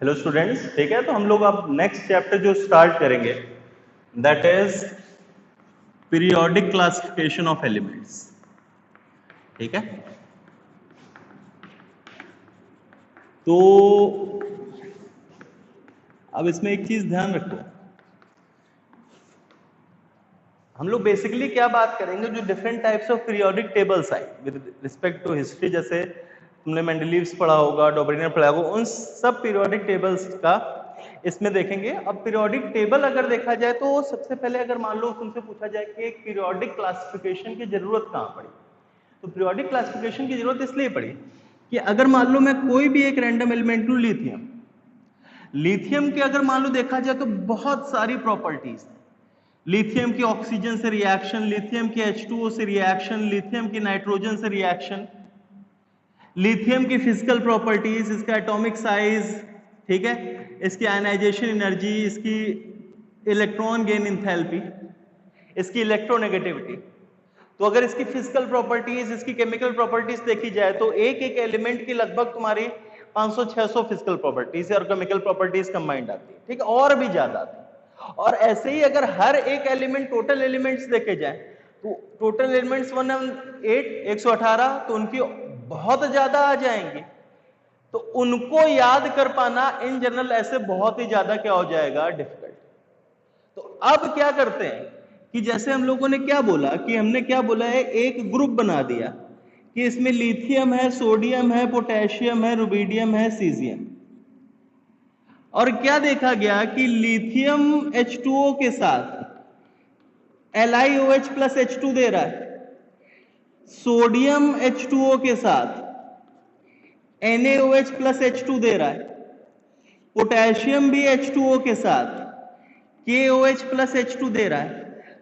Hello students, ठीक है। तो हम लोग अब नेक्स्ट चैप्टर जो स्टार्ट करेंगे that is periodic classification of elements. ठीक है, तो अब इसमें एक चीज ध्यान रखो, हम लोग बेसिकली क्या बात करेंगे, जो different types of periodic tables आए विद रिस्पेक्ट टू हिस्ट्री, जैसे तुमने मेंडलीव्स पढ़ा होगा, डॉबरिनर पढ़ा होगा, उन सब पीरियोडिक टेबल्स का इसमें देखेंगे। अब पीरियोडिक टेबल अगर देखा जाए तो सबसे पहले अगर मान लो तुमसे पूछा जाए कि एक पीरियोडिक क्लासिफिकेशन की जरूरत कहाँ पड़ी, तो पीरियोडिक क्लासिफिकेशन की जरूरत इसलिए पड़ी कि अगर मान लो मैं कोई भी एक रैंडम एलिमेंट लूं, लिथियम, लिथियम के अगर मान लो देखा जाए तो बहुत सारी प्रॉपर्टीज हैं। लिथियम की ऑक्सीजन से रिएक्शन, लिथियम की H2O से रिएक्शन, लिथियम की नाइट्रोजन से रिएक्शन, लिथियम की फिजिकल प्रॉपर्टीज, इसका एटॉमिक साइज, ठीक है, इसकी आयनाइजेशन एनर्जी, इसकी इलेक्ट्रॉन गेन इंथैल्पी, इसकी इलेक्ट्रोनेगेटिविटी। तो अगर इसकी फिजिकल प्रॉपर्टीज, इसकी केमिकल प्रॉपर्टीज देखी जाए तो एक एक एलिमेंट की लगभग तुम्हारी 500-600 फिजिकल प्रॉपर्टीज और केमिकल प्रॉपर्टीज कंबाइंड आती है, ठीक है, और भी ज्यादा आती है। और ऐसे ही अगर हर एक एलिमेंट, टोटल एलिमेंट्स देखे जाए तो टोटल एलिमेंट्स 118, तो उनकी बहुत ज्यादा आ जाएंगी। तो उनको याद कर पाना इन जनरल ऐसे बहुत ही ज्यादा क्या हो जाएगा, डिफिकल्ट। तो अब क्या करते हैं कि जैसे हम लोगों ने क्या बोला कि हमने क्या बोला है, एक ग्रुप बना दिया कि इसमें लिथियम है, सोडियम है, पोटेशियम है, रुबिडियम है, सीजियम। और क्या देखा गया कि लिथियम H2O के साथ LiOH प्लस H2 दे रहा है, सोडियम H2O के साथ NaOH प्लस H2 दे रहा है, पोटेशियम भी H2O के साथ KOH प्लस H2 दे रहा है।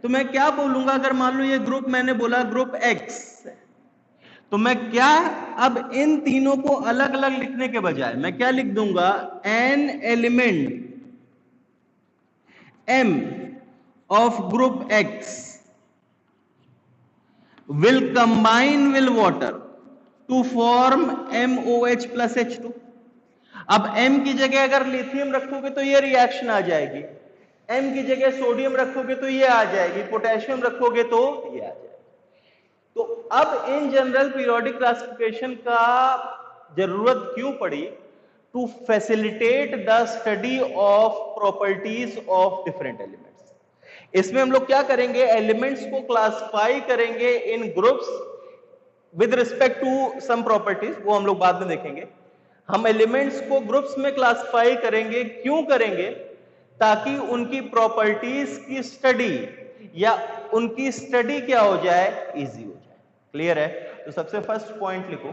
तो मैं क्या बोलूंगा, अगर मान लो ये ग्रुप मैंने बोला ग्रुप X, तो मैं क्या, अब इन तीनों को अलग अलग लिखने के बजाय मैं क्या लिख दूंगा, an element M of group X will combine with water to form MOH plus H2। अब M की जगह अगर लिथियम रखोगे तो ये रिएक्शन आ जाएगी, M की जगह सोडियम रखोगे तो ये आ जाएगी, पोटेशियम रखोगे तो ये आ जाएगी। तो अब इन जनरल पीरियोडिक क्लासिफिकेशन का जरूरत क्यों पड़ी, to facilitate the study of properties of different elements. इसमें हम लोग क्या करेंगे, एलिमेंट्स को क्लासिफाई करेंगे in groups with respect to some properties, वो हम लोग बाद में देखेंगे। हम एलिमेंट्स को ग्रुप्स में क्लासिफाई करेंगे, क्यों करेंगे, ताकि उनकी प्रॉपर्टीज की स्टडी या उनकी स्टडी क्या हो जाए, इजी हो जाए। क्लियर है? तो सबसे फर्स्ट पॉइंट लिखो,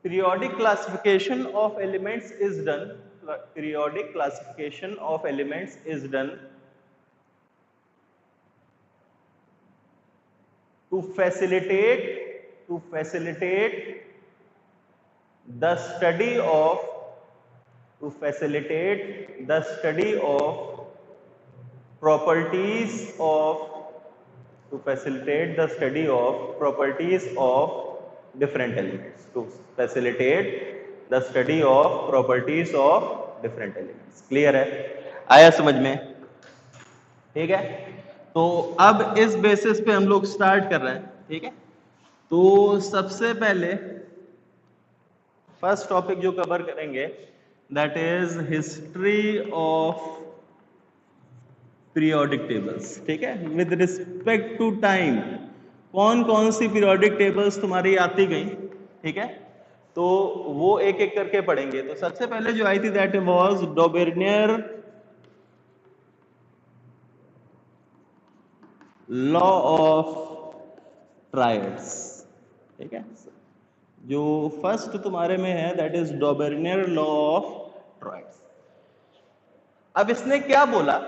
periodic classification of elements is done, periodic classification of elements is done to facilitate the study of properties of different elements, to facilitate the study of properties of different elements। Clear है? आया समझ में? ठीक है, तो अब इस basis पे हम लोग स्टार्ट कर रहे हैं। ठीक है, तो सबसे पहले फर्स्ट टॉपिक जो कवर करेंगे that is history of periodic tables. ठीक है, विद रिस्पेक्ट टू टाइम कौन कौन सी पीरियोडिक टेबल्स तुम्हारी आती गई, ठीक है, तो वो एक एक करके पढ़ेंगे। तो सबसे पहले जो आई थी that was डॉबर्नियर law of triads. ठीक है, जो फर्स्ट तुम्हारे में है that is डॉबर्नियर law of triads. अब इसने क्या बोला,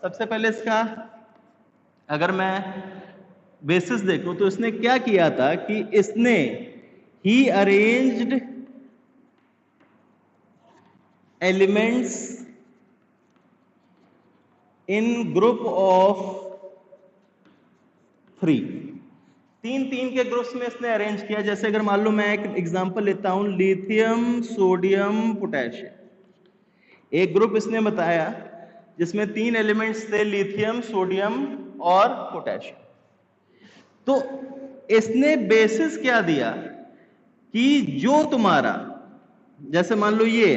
सबसे पहले इसका अगर मैं बेसिस देखूं तो इसने क्या किया था कि इसने he arranged elements in group of 3। तीन तीन के ग्रुप्स में इसने अरेंज किया। जैसे अगर मान लो मैं एक एग्जांपल लेता हूं, लिथियम सोडियम पोटेशियम। एक ग्रुप इसने बताया जिसमें तीन एलिमेंट्स थे, लिथियम सोडियम और पोटेशियम। तो इसने बेसिस क्या दिया कि जो तुम्हारा, जैसे मान लो ये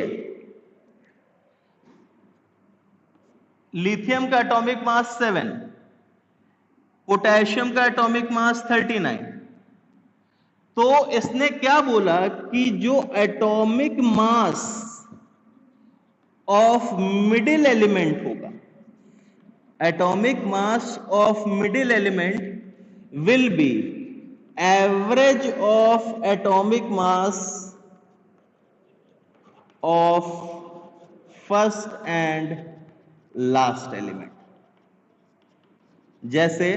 लिथियम का एटॉमिक मास 7, पोटेशियम का एटॉमिक मास 39, तो इसने क्या बोला कि जो atomic mass of middle element होगा, atomic mass of middle element will be average of atomic mass of first and last element. जैसे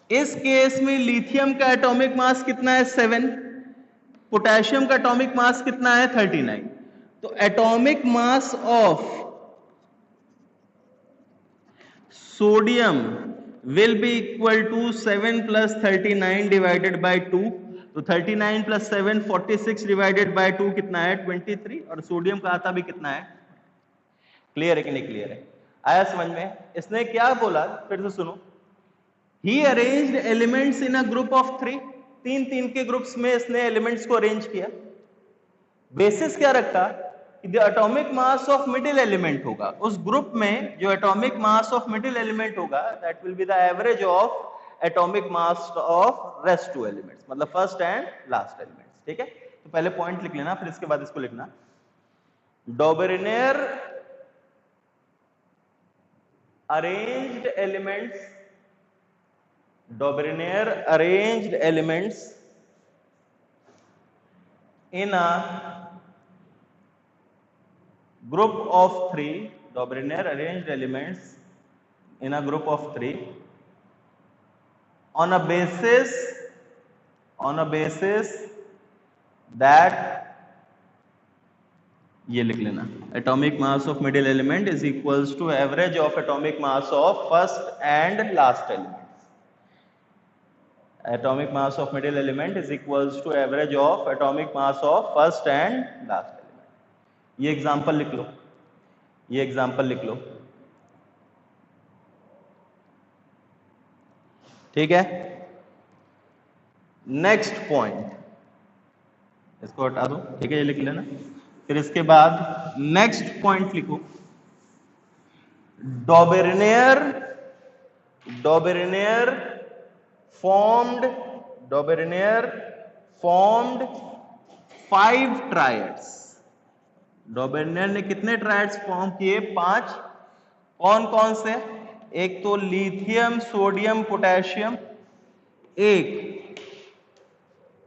इस केस में लिथियम का एटॉमिक मास कितना है 7, पोटेशियम का एटॉमिक मास कितना है 39। तो atomic mass of sodium will be equal to 7 plus 39 divided by 2। तो 39 plus 7 46 divided by 2 कितना है 23, और सोडियम का आता भी कितना है। क्लियर है कि नहीं क्लियर है, आया समझ में। इसने क्या बोला फिर से सुनो, he arranged elements in a group of 3, तीन तीन के ग्रुप्स में इसने एलिमेंट्स को अरेंज किया। बेसिस क्या रखा कि the atomic mass of middle element होगा, उस ग्रुप में जो atomic mass of middle element होगा that will be the average of atomic mass of rest two elements, मतलब फर्स्ट एंड लास्ट एलिमेंट्स। ठीक है, तो पहले पॉइंट लिख लेना, फिर इसके बाद इसको लिखना। डॉबरिनेर arranged elements, Dobryner arranged elements in a group of 3, Dobryner arranged elements in a group of 3 on a basis that, ये लिख लेना, atomic mass of middle element is equals to average of atomic mass of first and last elements. Atomic mass of middle element is equals to average of atomic mass of first and last element. ये example लिख लो, ये example लिख लो। ठीक है, next point, इसको हटा दो। ठीक है, ये लिख लेना। फिर इसके बाद नेक्स्ट पॉइंट लिखो, डॉबरिनेर फॉर्म्ड 5 ट्रायड्स। डॉबरिनेर ने कितने ट्रायड्स फॉर्म किए? 5। कौन कौन से? एक तो लिथियम सोडियम पोटेशियम, एक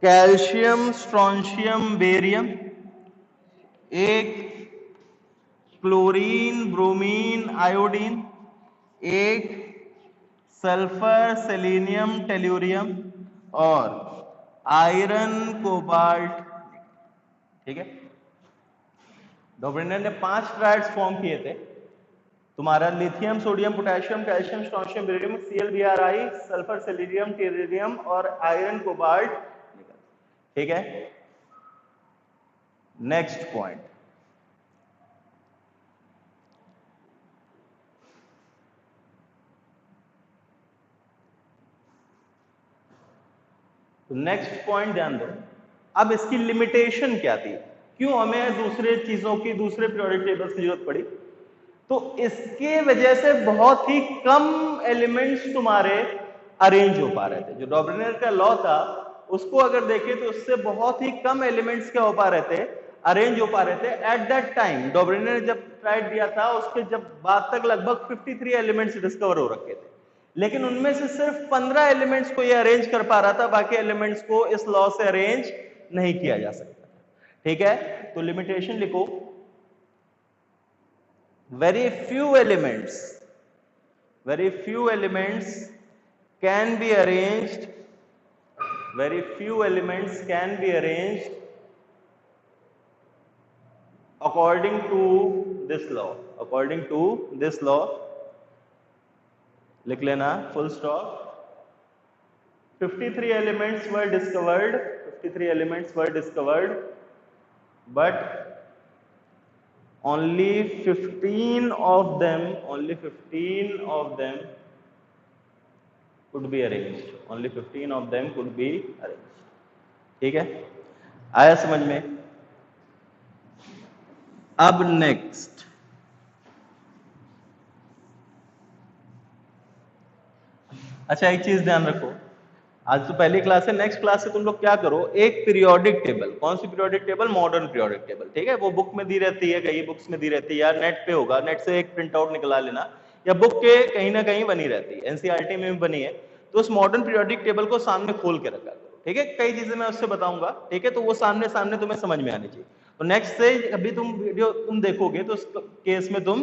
कैल्शियम स्ट्रोंशियम बेरियम, एक क्लोरीन ब्रोमीन आयोडीन, एक सल्फर सेलेनियम टेल्यूरियम और आयरन कोबाल्ट। ठीक है, डॉबरिनेर ने 5 ट्रायड्स फॉर्म किए थे। तुम्हारा lithium sodium potassium calcium strontium barium ClBrI, sulphur selenium tellurium और आयरन कोबाल्ट। ठीक है, नेक्स्ट पॉइंट, तो नेक्स्ट पॉइंट ध्यान दो। अब इसकी लिमिटेशन क्या थी, क्यों हमें दूसरे चीजों की, दूसरे पीरियोडिक टेबल्स की जरूरत पड़ी? तो इसके वजह से बहुत ही कम एलिमेंट्स तुम्हारे अरेंज हो पा रहे थे। जो डॉबरिनेर का लॉ था उसको अगर देखें तो उससे बहुत ही कम एलिमेंट्स क्या हो पा रहे थे, अरेंज हो पा रहे थे। एट दैट टाइम डॉबरिनेर जब ट्राइड दिया था उसके जब बाद तक लगभग 53 एलिमेंट्स डिस्कवर हो रखे थे, लेकिन उनमें से सिर्फ 15 एलिमेंट्स को ये अरेंज कर पा रहा था, बाकी एलिमेंट्स को इस लॉ से अरेंज नहीं किया जा सकता। ठीक है, तो लिमिटेशन लिखो, very few elements can be arranged, very few elements can be arranged according to this law, according to this law। लिख लेना full stop. 53 elements were discovered, 53 elements were discovered, but only 15 of them could be arranged, only 15 of them could be arranged. ठीक है, आया समझ में? अब next, अच्छा एक चीज ध्यान रखो, आज तो पहली क्लास है, नेक्स्ट क्लास से तुम लोग क्या करो, एक पीरियोडिक टेबल, कौन सी periodic table? Modern periodic table, ठीक है, वो बुक में दी रहती है, कई बुक्स में दी रहती है, या नेट पे होगा, नेट से एक प्रिंट आउट निकला लेना, या बुक के कहीं ना कहीं बनी रहती है, एनसीईआरटी में भी बनी है, तो उस मॉडर्न पीरियोडिक टेबल को सामने खोल के रखा करो, ठीक है, कई चीजें मैं उससे बताऊंगा, ठीक है, तो वो सामने सामने तुम्हें समझ में आनी चाहिए। तो नेक्स्ट से अभी तुम वीडियो तुम देखोगे तो उस केस में तुम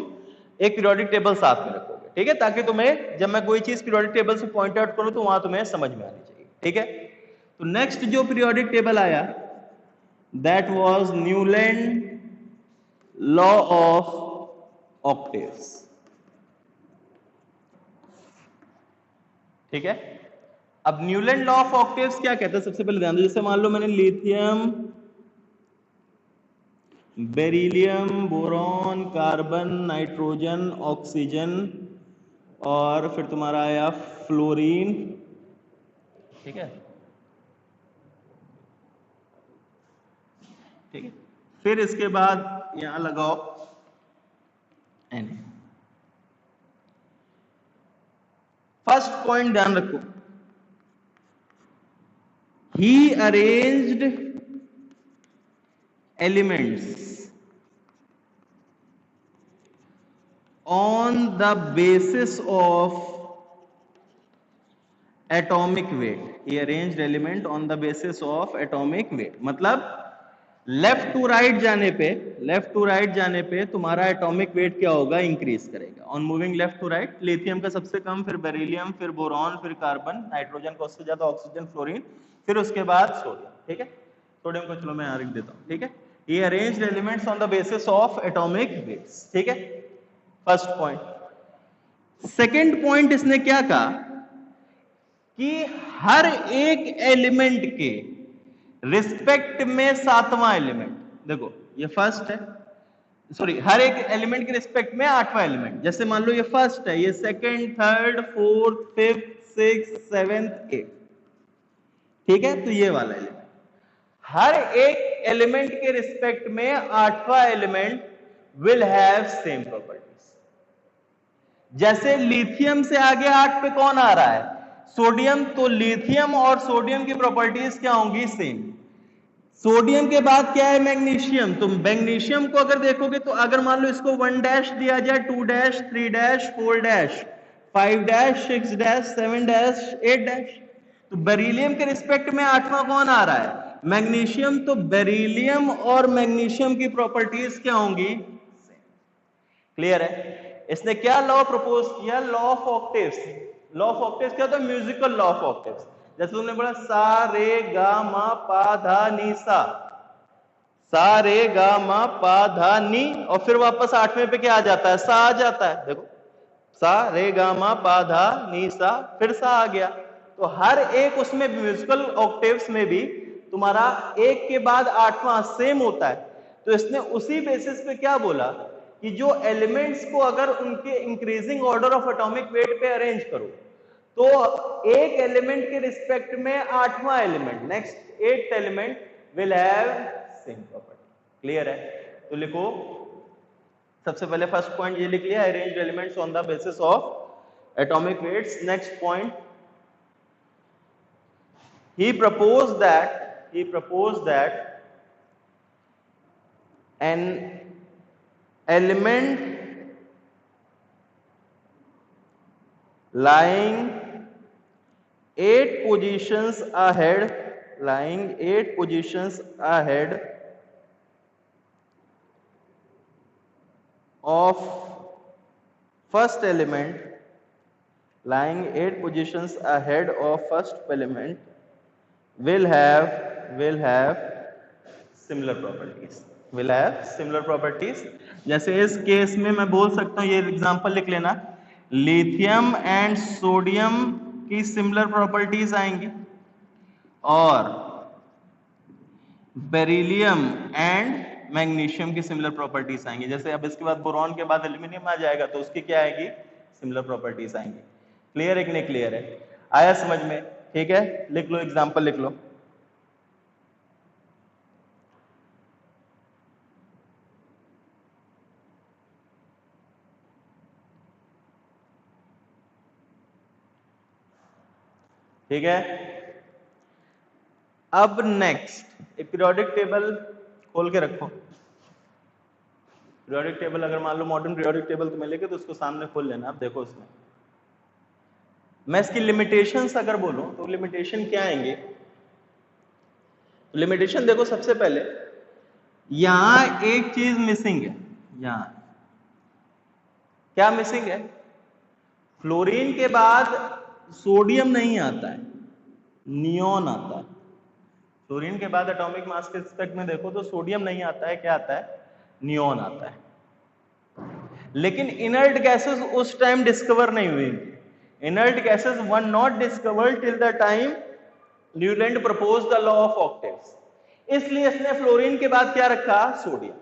एक पीरियोडिक टेबल साथ में रखोगे, ठीक है, ताकि तुम्हें जब मैं कोई चीज पीरियोडिक टेबल से पॉइंट आउट करूं तो वहां तुम्हें समझ में आनी चाहिए, ठीक है। तो नेक्स्ट जो पीरियोडिक टेबल आया, that was Newland law of octaves, ठीक है। अब न्यूलैंड लॉ ऑफ ऑक्टेव्स क्या कहता है, सबसे पहले ध्यान दो, जैसे मान लो मैंने lithium, beryllium, boron, carbon, nitrogen, oxygen और फिर तुम्हारा आया फ्लोरीन, ठीक है, ठीक है, फिर इसके बाद यहां लगाओ एन। फर्स्ट पॉइंट ध्यान रखो, he arranged elements on the basis of atomic weight, he arranged element on the basis of atomic weight, मतलब लेफ्ट टू राइट जाने पे तुम्हारा एटॉमिक वेट क्या होगा, इंक्रीज करेगा, on moving left to right, lithium का सबसे कम, फिर बेरिलियम, फिर बोरॉन, फिर कार्बन, नाइट्रोजन का उससे ज्यादा, ऑक्सीजन, फ्लोरीन, फिर उसके बाद सोडियम, ठीक है, सोडियम को चलो मैं यहां लिख देता हूं, ठीक है, he arranged elements on the basis of atomic weights, ठीक है, फर्स्ट पॉइंट। सेकेंड पॉइंट इसने क्या कहा कि हर एक एलिमेंट के रिस्पेक्ट में सातवां एलिमेंट, देखो ये फर्स्ट है, सॉरी हर एक एलिमेंट के रिस्पेक्ट में आठवां एलिमेंट, जैसे मान लो ये फर्स्ट है, ये second, third, fourth, fifth, sixth, seventh, eight, ठीक है, तो ये वाला एलिमेंट, हर एक एलिमेंट के रिस्पेक्ट में आठवां element will have same properties. जैसे लिथियम से आगे 8 पे कौन आ रहा है, सोडियम, तो लिथियम और सोडियम की प्रॉपर्टीज क्या होंगी, सेम। सोडियम के बाद क्या है, मैग्नीशियम, तो मैग्नीशियम को अगर देखोगे तो अगर मान लो इसको 1 डैश दिया जाए, 2 dash, 3 dash, 4 dash, 5 dash, 6 dash, 7 dash, 8 dash, तो बेरिलियम के रिस्पेक्ट में आठवां कौन आ रहा है, मैग्नीशियम, तो बेरिलियम और मैग्नीशियम की प्रॉपर्टीज क्या होंगी, क्लियर है। इसने क्या लॉ प्रपोज किया, law of octaves. Law of octaves क्या होता है, म्यूजिकल लॉ ऑफ ऑक्टेव्स, जैसे तुमने बोला सा रे गा मा पा धा नी सा, सा रे गा मा पा धा नी, और फिर वापस आठवें पे क्या आ जाता है, सा आ जाता है, देखो सा रे गा मा पा धा नी सा, फिर सा आ गया, तो हर एक उसमें म्यूजिकल ऑक्टेव्स में भी तुम्हारा एक के बाद आठवां सेम होता है। तो इसने उसी बेसिस पे क्या बोला कि जो एलिमेंट्स को अगर उनके increasing order of atomic weight पे अरेंज करो तो एक एलिमेंट के रिस्पेक्ट में आठवां element, next 8th element will have same property, clear है। तो लिखो, सबसे पहले फर्स्ट पॉइंट ये लिख लिया, arranged elements on the basis of atomic weights. Next point, he proposed that an element lying 8 positions ahead of first element, lying 8 positions ahead of first element will have similar properties। जैसे इस case में मैं बोल सकता हूं, ये example लिख लेना, लिथियम एंड सोडियम की सिमिलर प्रॉपर्टीज आएंगी, और बेरिलियम एंड मैग्नीशियम की सिमिलर प्रॉपर्टीज आएंगी। जैसे अब इसके बाद बोरॉन के बाद एल्यूमिनियम आ जाएगा तो उसकी क्या आएगी, सिमिलर प्रॉपर्टीज आएंगी। क्लियर है कि नहीं क्लियर है, आया समझ में? ठीक है, लिख लो एग्जांपल लिख लो। ठीक है, अब नेक्स्ट एक पीरियोडिक टेबल खोल के रखो। पीरियोडिक टेबल अगर मान लो मॉडर्न पीरियोडिक टेबल तुम्हें लेके तो उसको सामने खोल लेना। अब देखो उसमें मैं इसकी लिमिटेशंस अगर बोलूं तो लिमिटेशन क्या आएंगे? लिमिटेशन देखो, सबसे पहले यहां एक चीज मिसिंग है। यहां क्या मिसिंग है? फ्लोरीन के बाद सोडियम नहीं आता है, नियॉन आता है। फ्लोरीन के बाद एटॉमिक मास के रिस्पेक्ट में देखो तो सोडियम नहीं आता है, क्या आता है? नियॉन आता है। लेकिन इनर्ट गैसेस उस टाइम डिस्कवर नहीं हुई। Inert gases were not discovered till the time Newland proposed the law of octaves. इसलिए इसने फ्लोरीन के बाद क्या रखा? सोडियम।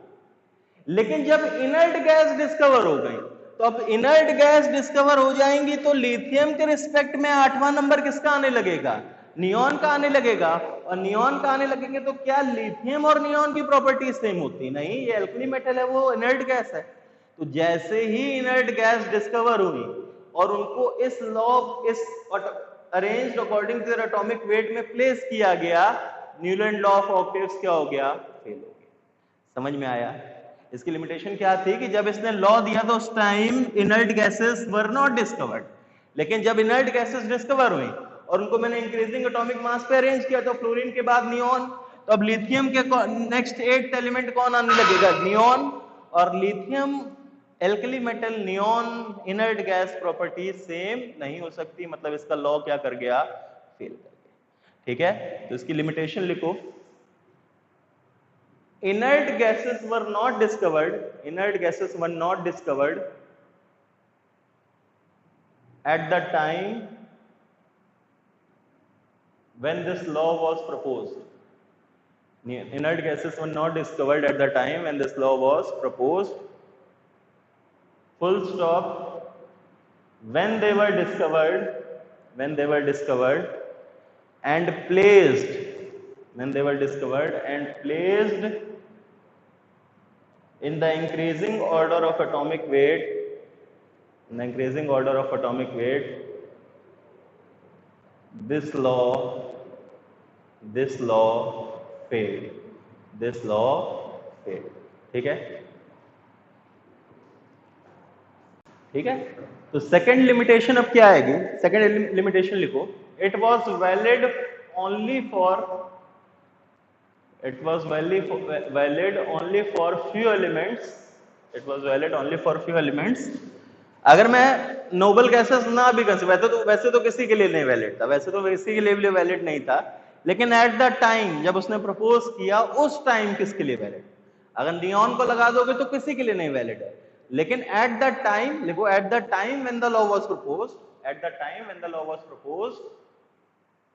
लेकिन जब इनर्ट गैस डिस्कवर हो गई तो अब इनर्ट गैस डिस्कवर हो जाएंगी तो लिथियम के रिस्पेक्ट में 8वां नंबर किसका आने लगेगा? नियॉन का आने लगेगा। और नियॉन का आने लगेंगे तो क्या लिथियम और नियॉन की प्रॉपर्टी सेम होती? नहीं, ये एल्कली मेटल है, वो इनर्ट गैस है। तो जैसे ही इनर्ट गैस डिस्कवर हुई और उनको इस लॉ, इस arranged according to their atomic weight में प्लेस किया गया, न्यूलैंड लॉ ऑफ ऑक्टेव्स क्या हो गया? फेल हो गया। समझ में आया? इसकी लिमिटेशन क्या थी कि जब इसने लॉ दिया तो उस time inert gases were not discovered. लेकिन जब इनर्ट गैसेस डिस्कवर हुई और उनको मैंने इंक्रीजिंग एटॉमिक मास पे अरेंज किया तो फ्लोरीन के बाद नियॉन, तो अब लिथियम के नेक्स्ट 8th एलिमेंट कौन आने लगेगा? नियॉन। और lithium alkali metal neon inert gas property same नहीं हो सकती, मतलब इसका लॉ क्या कर गया? फेल कर गया। ठीक है, तो इसकी लिमिटेशन लिखो। Inert gases were not discovered. Inert gases were not discovered at the time when this law was proposed. Inert gases were not discovered at the time when this law was proposed. Full stop. When they were discovered and placed, in the increasing order of atomic weight, this law failed. ठीक है? ठीक है, तो second limitation अब क्या आएगी? Second limitation लिखो। It was valid only for few elements. अगर मैं नोबल गैसेस ना भी कंसिडर, वैसे तो किसी के लिए नहीं वैलिड था, वैसे तो किसी के लिए वैलिड नहीं था, लेकिन एट द टाइम जब उसने प्रपोज किया उस टाइम किसके लिए वैलिड? अगर नियॉन को लगा दोगे तो किसी के लिए नहीं वैलिड है, लेकिन एट द टाइम लिखो, at the time when the law was proposed,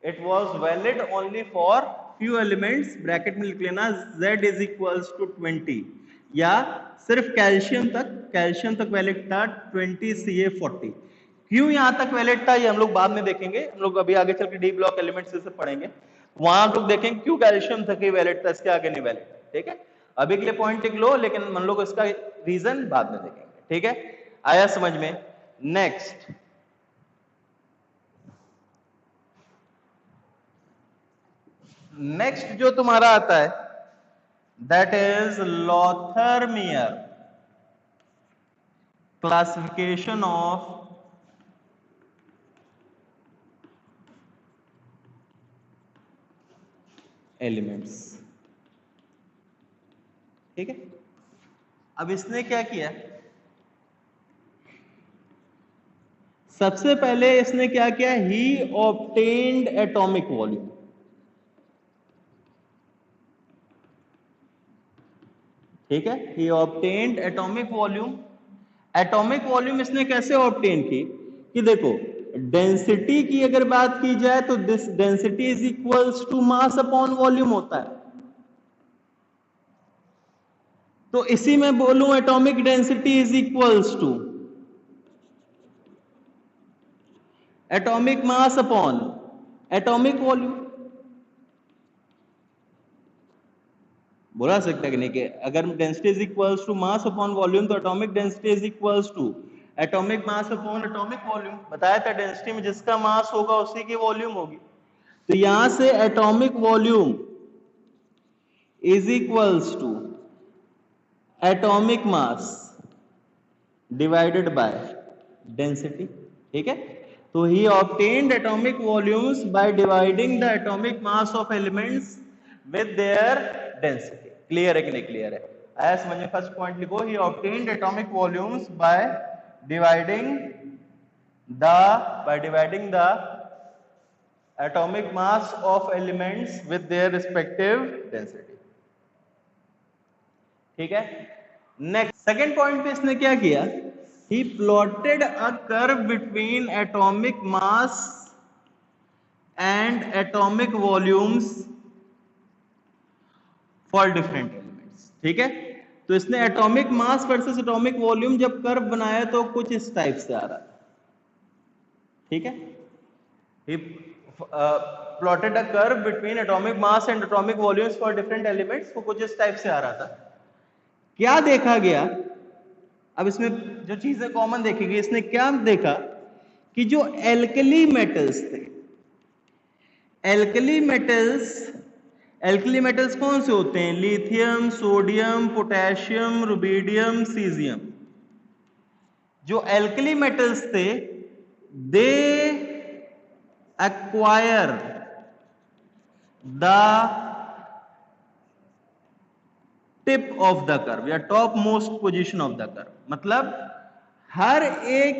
it was valid only for few elements, bracket में लिख लेना Z is equals to 20, या सिर्फ कैल्शियम तक वैलिड था 20 Ca40। क्यों यहां तक वैलिड था ये हम लोग बाद में देखेंगे, हम लोग अभी आगे चल के डी ब्लॉक एलिमेंट्स से पढ़ेंगे, वहां हम लोग देखेंगे क्यों कैल्शियम तक ही वैलिड था, इसके आगे नहीं वैलिड था। ठीक है, अभी के लिए पॉइंट टिक लो, लेकिन हम लोग इसका रीजन बाद में देखेंगे। ठीक है, आया समझ में? नेक्स्ट जो तुम्हारा आता है that is Lothar Meyer classification of elements. ठीक है, अब इसने क्या किया? सबसे पहले इसने क्या किया? He obtained atomic volume. ठीक है, he obtained atomic volume. Atomic volume इसने कैसे ऑब्टेन की कि देखो डेंसिटी की अगर बात की जाए तो this density is equals to mass upon volume होता है। तो इसी में बोलूं atomic density is equals to atomic mass upon atomic volume. बोला सकता है कि नहीं कि अगर density is equals to mass upon volume तो atomic density is equals to atomic mass upon atomic volume. बताया था डेंसिटी में जिसका मास होगा उसी की वॉल्यूम होगी। तो यहां से atomic volume is equals to atomic mass divided by density. ठीक है, तो he obtained atomic volumes by dividing the atomic mass of elements with their density. Clear है कि नहीं क्लियर है? आया समझ में? फर्स्ट पॉइंट लिखो, he obtained atomic volumes by dividing the atomic mass of elements with their respective density। ठीक है, नेक्स्ट सेकेंड पॉइंट पे इसने क्या किया, he plotted a curve between atomic mass and atomic volumes for different elements। ठीक है, तो इसने atomic mass versus atomic volume जब कर्व बनाया तो कुछ इस टाइप से आ रहा था। ठीक है, he plotted a curve between atomic mass and atomic volumes for different elements। वो कुछ इस टाइप से आ रहा था। क्या देखा गया, अब इसमें जो चीजें कॉमन देखी गई, इसने क्या देखा कि जो एल्कली मेटल्स थे, एल्कली मेटल्स कौन से होते हैं? Lithium, sodium, potassium, rubidium, caesium. जो एल्कली मेटल्स थे दे acquire the tip of the curve या top most position of the curve. मतलब हर एक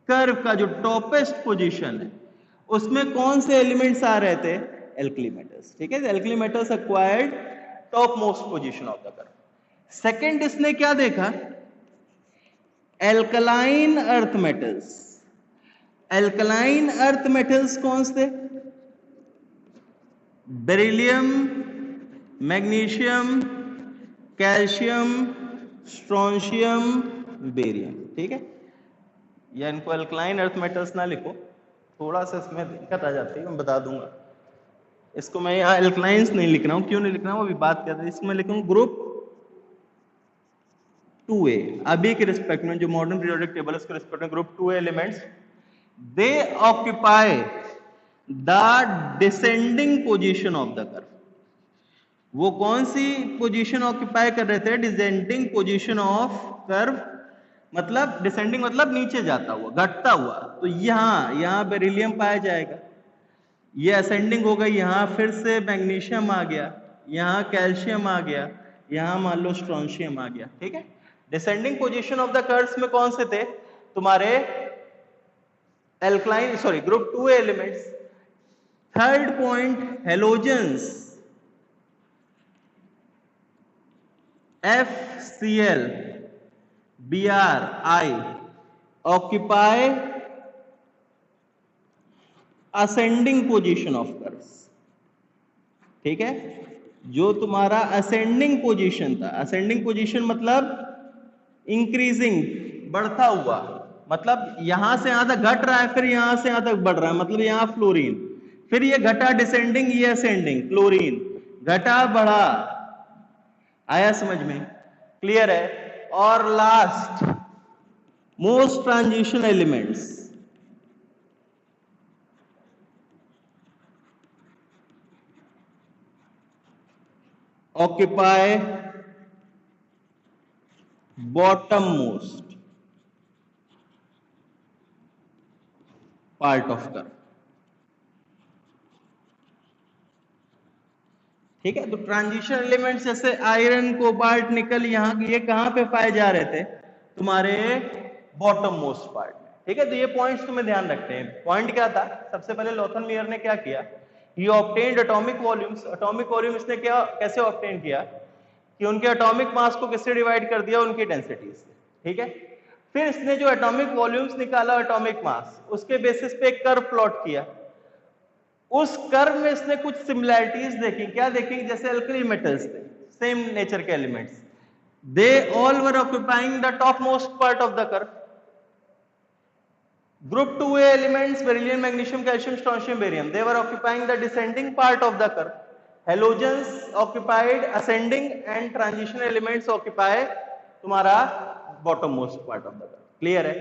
कर्व का जो टॉपेस्ट पोजीशन है उसमें कौन से एलिमेंट्स आ रहे थे? Alkali metals. ठीक है, alkali metals acquired top most position of the curve. Second इसने क्या देखा, alkaline earth metals. Alkaline earth metals कौन से? Beryllium, magnesium, calcium, strontium, barium. ठीक है, या इनको एल्कलाइन अर्थ मेटल्स ना लिखो, थोड़ा सा इसमें दिक्कत आ जाती है, मैं बता दूंगा। इसको मैं यहाँ एल्कलाइंस नहीं लिख रहा हूं, क्यों नहीं लिख रहा हूं अभी बात करते हैं। इसको मैं लिखूंगा ग्रुप 2A। अभी के रिस्पेक्ट में जो मॉडर्न पीरियोडिक टेबल है उसके रिस्पेक्ट में group 2A elements they occupy the descending position of the curve। वो कौन सी पोजीशन ऑक्यूपाई कर रहे थे? Descending position of curve. मतलब डिसेंडिंग मतलब नीचे जाता हुआ, घटता हुआ। तो यहां बेरिलियम पाया जाएगा, ये असेंडिंग हो गई, यहां फिर से मैग्नीशियम आ गया, यहां कैल्शियम आ गया, यहां मान लो स्ट्रोंशियम आ गया। ठीक है, descending position of the curves में कौन से थे तुम्हारे? Alkaline sorry group 2 elements. Third point, halogens, FCl, Br, occupy ascending position of curves. ठीक है, जो तुम्हारा असेंडिंग पोजीशन था, असेंडिंग पोजीशन मतलब इंक्रीजिंग, बढ़ता हुआ, मतलब यहां से यहां तक घट रहा है, फिर यहां से यहां तक बढ़ रहा है, मतलब यहां फ्लोरीन, फिर ये घटा डिसेंडिंग, ये असेंडिंग, क्लोरीन घटा बढ़ा। आया समझ में? क्लियर है? और last most transition elements, occupy bottom most part of curve. ठीक है, तो ट्रांजिशन एलिमेंट्स जैसे आयरन, कोबाल्ट, निकल, ये कहां पे पाए जा रहे थे? तुम्हारे बॉटम मोस्ट पार्ट में। ठीक है, तो ये पॉइंट्स तुम्हें ध्यान रखते हैं। पॉइंट क्या था? सबसे पहले लोथन-मेयर ने क्या किया, he obtained atomic volumes. Atomic volume इसने क्या कैसे ऑब्टेन किया कि उनके एटॉमिक मास को किससे डिवाइड कर दिया? उनकी डेंसिटी से। ठीक है, फिर इसने जो एटॉमिक वॉल्यूम्स निकाला, एटॉमिक मास, उसके बेसिस पे एक कर्व प्लॉट किया। उस कर्व में इसने कुछ सिमिलैरिटीज देखी। क्या देखी? जैसे अल्कली मेटल्स थे, सेम नेचर के elements, they all were occupying the top most part of the curve. Group 2A elements, beryllium, magnesium, calcium, strontium, barium, they were occupying the descending part of the curve. Halogens occupied ascending and transition elements occupy तुम्हारा bottom most part of the curve. Clear है?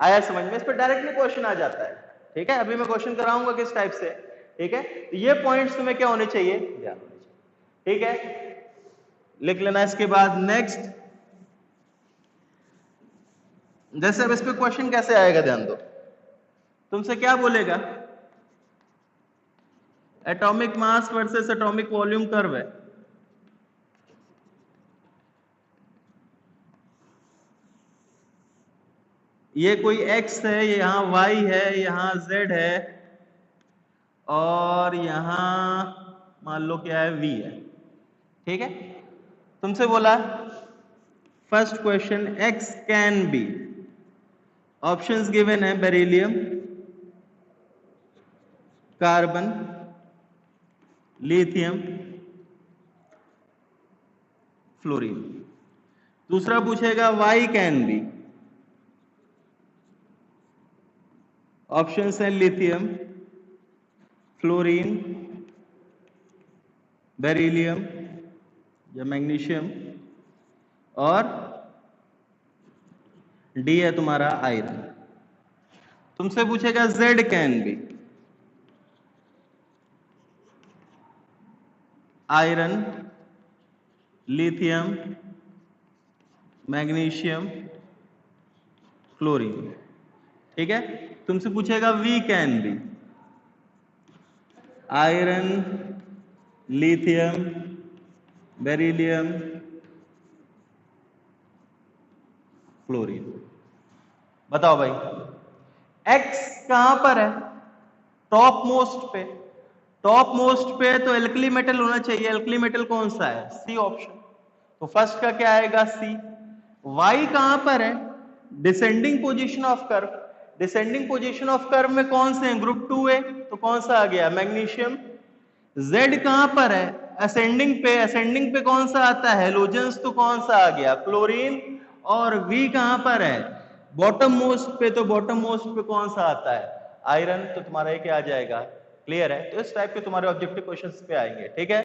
आया समझ में? इस पर directly question आ जाता है। ठीक है, अभी मैं क्वेश्चन कराऊंगा किस टाइप से। ठीक है, तो ये पॉइंट्स तुम्हें क्या होने चाहिए? ध्यान होने चाहिए। ठीक है, लिख लेना। इसके बाद नेक्स्ट, जैसे अब इस पे क्वेश्चन कैसे आएगा, ध्यान दो। तुमसे क्या बोलेगा? Atomic mass versus atomic volume curve है। ये कोई x है, यहां y है, यहां z है, और यहां मान लो क्या है, v है। ठीक है, तुमसे बोला first question, x can be, options given है, बेरिलियम, कार्बन, लिथियम, फ्लोरीन। दूसरा पूछेगा y कैन बी, ऑप्शंस हैं लिथियम, फ्लोरीन, बेरिलियम या मैग्नीशियम, और डी है तुम्हारा आयरन। तुमसे पूछेगा Z can be, iron, lithium, magnesium, fluorine. ठीक है, तुमसे पूछेगा V can be, iron, lithium, beryllium, fluorine. बताओ भाई, X कहां पर है? टॉप मोस्ट पे। टॉप मोस्ट पे तो एल्कली मेटल होना चाहिए। एल्कली मेटल कौन सा है? C option. तो फर्स्ट का क्या आएगा? सी। Y कहां पर है? Descending position of curve. Descending position of curve में कौन से हैं? ग्रुप 2A, तो कौन सा आ गया? मैग्नीशियम। Z कहां पर है? असेंडिंग पे। असेंडिंग पे कौन सा आता है? हेलोजेंस, तो कौन सा आ गया? क्लोरीन। और V कहां पर है? बॉटम मोस्ट पे, तो बॉटम मोस्ट पे कौन सा आता है? आयरन। तो तुम्हारा ये क्या आ जाएगा? क्लियर है? तो इस टाइप के तुम्हारे ऑब्जेक्टिव क्वेश्चंस पे आएंगे। ठीक है।